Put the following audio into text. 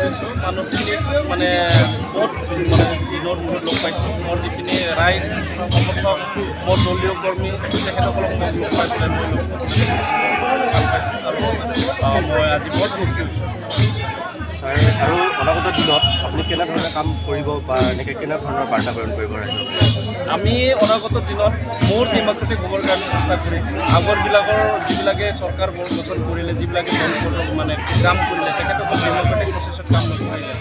কৰিছোঁ মানুহখিনিক মানে বহুত মানে দিনৰ মূৰত লগ পাইছোঁ মোৰ যিখিনি ৰাইজ সমৰ্থক মোৰ দলীয় কৰ্মী তেখেতসকলক মই লগ পাই পেলাই মই ভাল পাইছোঁ আৰু মই আজি বৰ সুখী হৈছোঁ। আৰু অনাগত দিনত আপুনি কেনেধৰণে কাম কৰিব বা এনেকৈ কেনেধৰণৰ বাৰ্তা প্ৰেৰণ কৰিব ৰাইজক? আমি অনাগত দিনত মোৰ ডেম'ক্ৰেটিক হ'বৰ কাৰণে চেষ্টা কৰিম। আগৰবিলাকৰ যিবিলাকে চৰকাৰ গঠন কৰিলে যিবিলাকে মানে কাম কৰিলে তেখেতসকল ডেম'ক্ৰেটিক প্ৰচেছত কাম নকৰিলে